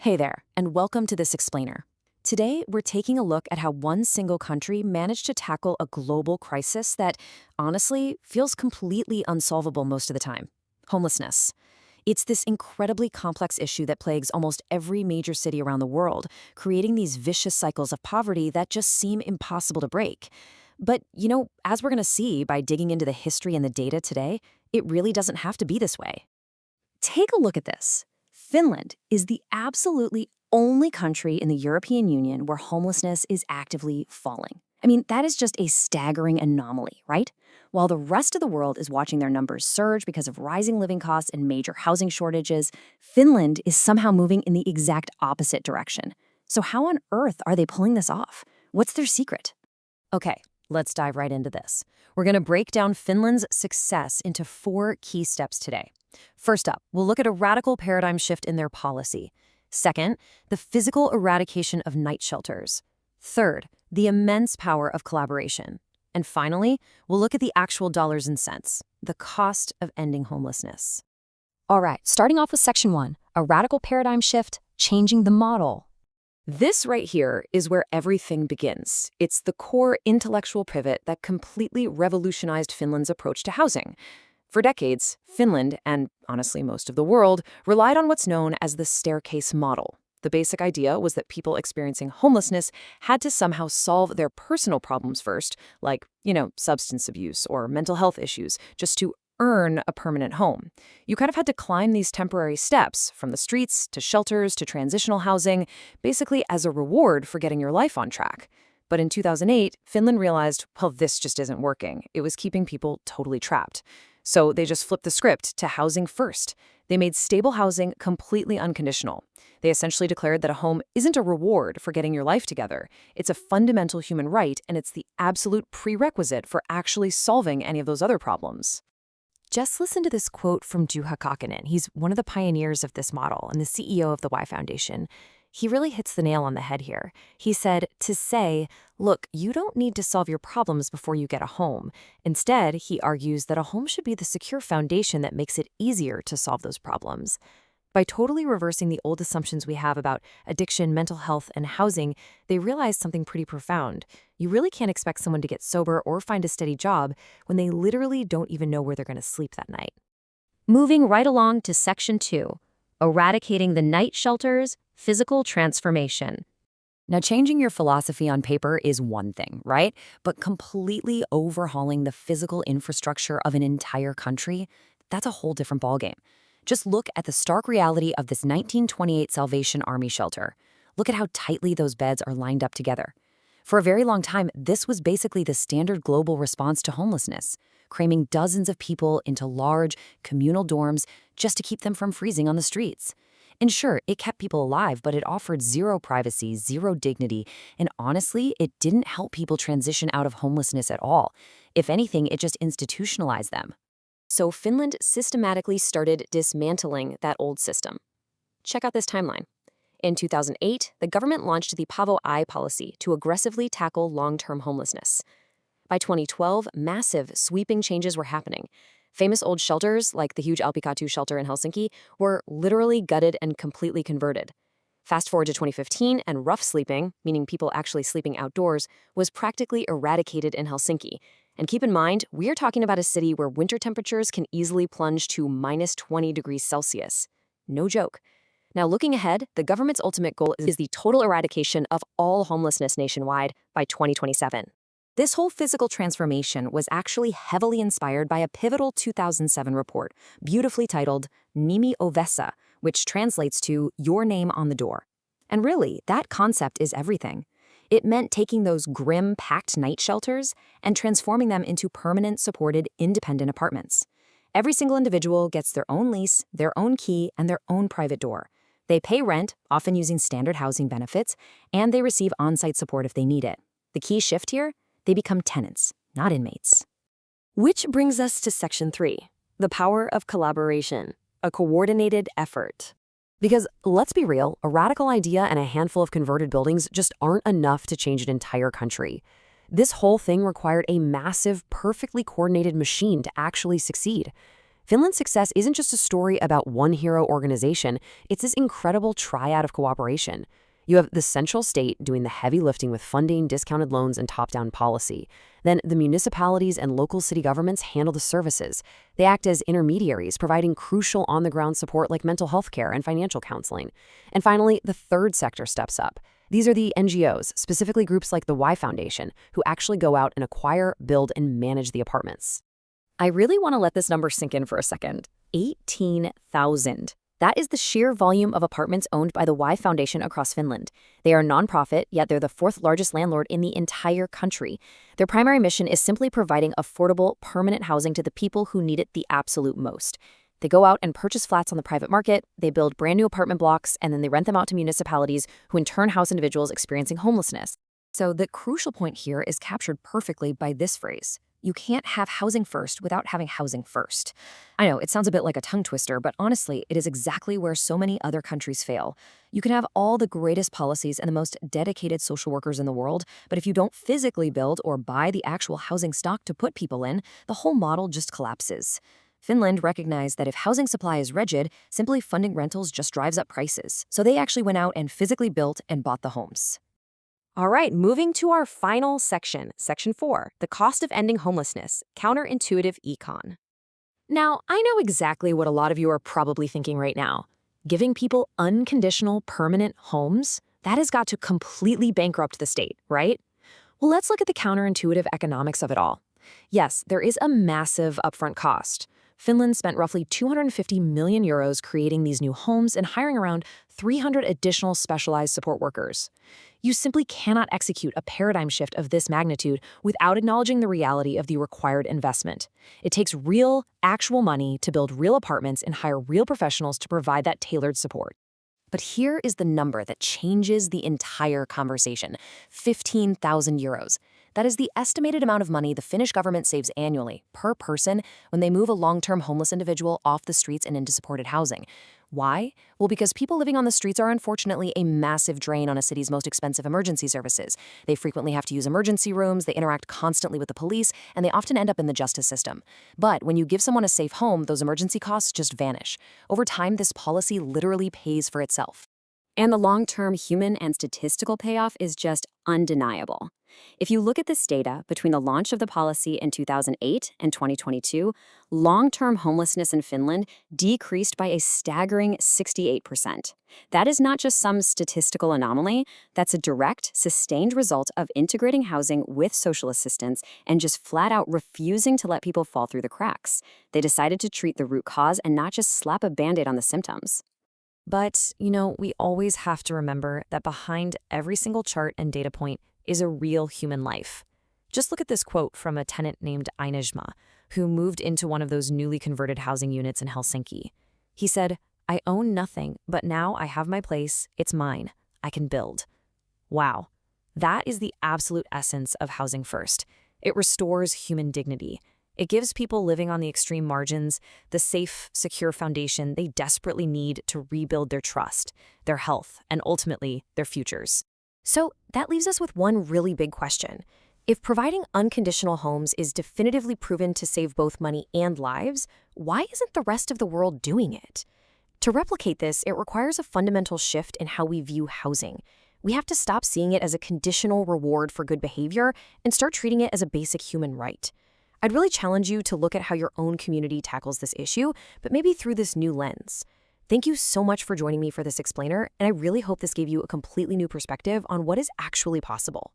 Hey there, and welcome to this explainer. Today, we're taking a look at how one single country managed to tackle a global crisis that, honestly, feels completely unsolvable most of the time: homelessness. It's this incredibly complex issue that plagues almost every major city around the world, creating these vicious cycles of poverty that just seem impossible to break. But, as we're going to see by digging into the history and the data today, it really doesn't have to be this way. Take a look at this. Finland is the absolutely only country in the European Union where homelessness is actively falling. I mean, that is just a staggering anomaly, right? While the rest of the world is watching their numbers surge because of rising living costs and major housing shortages, Finland is somehow moving in the exact opposite direction. So how on earth are they pulling this off? What's their secret? Okay, let's dive right into this. We're going to break down Finland's success into 4 key steps today. First up, we'll look at a radical paradigm shift in their policy. Second, the physical eradication of night shelters. Third, the immense power of collaboration. And finally, we'll look at the actual dollars and cents, the cost of ending homelessness. All right, starting off with Section 1, a radical paradigm shift, changing the model. This right here is where everything begins. It's the core intellectual pivot that completely revolutionized Finland's approach to housing. For decades, Finland, and honestly most of the world, relied on what's known as the staircase model. The basic idea was that people experiencing homelessness had to somehow solve their personal problems first, like, substance abuse or mental health issues, just to earn a permanent home. You kind of had to climb these temporary steps, from the streets to shelters to transitional housing, basically as a reward for getting your life on track. But in 2008, Finland realized, well, this just isn't working. It was keeping people totally trapped. So they just flipped the script to housing first. They made stable housing completely unconditional. They essentially declared that a home isn't a reward for getting your life together. It's a fundamental human right, and it's the absolute prerequisite for actually solving any of those other problems. Just listen to this quote from Juha Kakinen. He's one of the pioneers of this model and the CEO of the Y Foundation. He really hits the nail on the head here. He said, to say, look, you don't need to solve your problems before you get a home. Instead, he argues that a home should be the secure foundation that makes it easier to solve those problems. By totally reversing the old assumptions we have about addiction, mental health, and housing, they realized something pretty profound. You really can't expect someone to get sober or find a steady job when they literally don't even know where they're going to sleep that night. Moving right along to Section 2, eradicating the night shelters, physical transformation. Now, changing your philosophy on paper is one thing, right? But completely overhauling the physical infrastructure of an entire country, that's a whole different ballgame. Just look at the stark reality of this 1928 Salvation Army shelter. Look at how tightly those beds are lined up together. For a very long time, this was basically the standard global response to homelessness, cramming dozens of people into large, communal dorms just to keep them from freezing on the streets. And sure, it kept people alive, but it offered zero privacy, zero dignity, and honestly, it didn't help people transition out of homelessness at all. If anything, it just institutionalized them. So Finland systematically started dismantling that old system. Check out this timeline. In 2008, the government launched the Paavo I policy to aggressively tackle long-term homelessness. By 2012, massive, sweeping changes were happening. Famous old shelters, like the huge Alpikatu shelter in Helsinki, were literally gutted and completely converted. Fast forward to 2015, and rough sleeping, meaning people actually sleeping outdoors, was practically eradicated in Helsinki. And keep in mind, we are talking about a city where winter temperatures can easily plunge to minus 20 degrees Celsius. No joke. Now, looking ahead, the government's ultimate goal is the total eradication of all homelessness nationwide by 2027. This whole physical transformation was actually heavily inspired by a pivotal 2007 report, beautifully titled Nimi Ovessa, which translates to Your Name on the Door. And really, that concept is everything. It meant taking those grim, packed night shelters and transforming them into permanent, supported, independent apartments. Every single individual gets their own lease, their own key, and their own private door. They pay rent, often using standard housing benefits, and they receive on-site support if they need it. The key shift here? They become tenants, not inmates. Which brings us to Section 3, the power of collaboration, a coordinated effort. Because let's be real, a radical idea and a handful of converted buildings just aren't enough to change an entire country. This whole thing required a massive, perfectly coordinated machine to actually succeed. Finland's success isn't just a story about one hero organization, it's this incredible triad of cooperation. You have the central state doing the heavy lifting with funding, discounted loans, and top-down policy. Then the municipalities and local city governments handle the services. They act as intermediaries, providing crucial on-the-ground support like mental health care and financial counseling. And finally, the third sector steps up. These are the NGOs, specifically groups like the Y Foundation, who actually go out and acquire, build, and manage the apartments. I really want to let this number sink in for a second. 18,000. That is the sheer volume of apartments owned by the Y Foundation across Finland. They are a nonprofit, yet they're the fourth largest landlord in the entire country. Their primary mission is simply providing affordable, permanent housing to the people who need it the absolute most. They go out and purchase flats on the private market, they build brand new apartment blocks, and then they rent them out to municipalities who in turn house individuals experiencing homelessness. So the crucial point here is captured perfectly by this phrase. You can't have housing first without having housing first. I know, it sounds a bit like a tongue twister, but honestly, it is exactly where so many other countries fail. You can have all the greatest policies and the most dedicated social workers in the world, but if you don't physically build or buy the actual housing stock to put people in, the whole model just collapses. Finland recognized that if housing supply is rigid, simply funding rentals just drives up prices. So they actually went out and physically built and bought the homes. All right, moving to our final section, Section 4, the cost of ending homelessness, counterintuitive econ. Now, I know exactly what a lot of you are probably thinking right now. Giving people unconditional, permanent homes? That has got to completely bankrupt the state, right? Well, let's look at the counterintuitive economics of it all. Yes, there is a massive upfront cost. Finland spent roughly 250 million euros creating these new homes and hiring around 300 additional specialized support workers. You simply cannot execute a paradigm shift of this magnitude without acknowledging the reality of the required investment. It takes real, actual money to build real apartments and hire real professionals to provide that tailored support. But here is the number that changes the entire conversation: 15,000 euros. That is the estimated amount of money the Finnish government saves annually, per person, when they move a long-term homeless individual off the streets and into supported housing. Why? Well, because people living on the streets are unfortunately a massive drain on a city's most expensive emergency services. They frequently have to use emergency rooms, they interact constantly with the police, and they often end up in the justice system. But when you give someone a safe home, those emergency costs just vanish. Over time, this policy literally pays for itself. And the long-term human and statistical payoff is just undeniable. If you look at this data, between the launch of the policy in 2008 and 2022, long-term homelessness in Finland decreased by a staggering 68%. That is not just some statistical anomaly, that's a direct, sustained result of integrating housing with social assistance and just flat out refusing to let people fall through the cracks. They decided to treat the root cause and not just slap a Band-Aid on the symptoms. But, we always have to remember that behind every single chart and data point is a real human life. Just look at this quote from a tenant named Inejma, who moved into one of those newly converted housing units in Helsinki. He said, "I own nothing, but now I have my place, it's mine, I can build." Wow, that is the absolute essence of housing first. It restores human dignity. It gives people living on the extreme margins the safe, secure foundation they desperately need to rebuild their trust, their health, and ultimately, their futures. So that leaves us with one really big question. If providing unconditional homes is definitively proven to save both money and lives, why isn't the rest of the world doing it? To replicate this, it requires a fundamental shift in how we view housing. We have to stop seeing it as a conditional reward for good behavior and start treating it as a basic human right. I'd really challenge you to look at how your own community tackles this issue, but maybe through this new lens. Thank you so much for joining me for this explainer, and I really hope this gave you a completely new perspective on what is actually possible.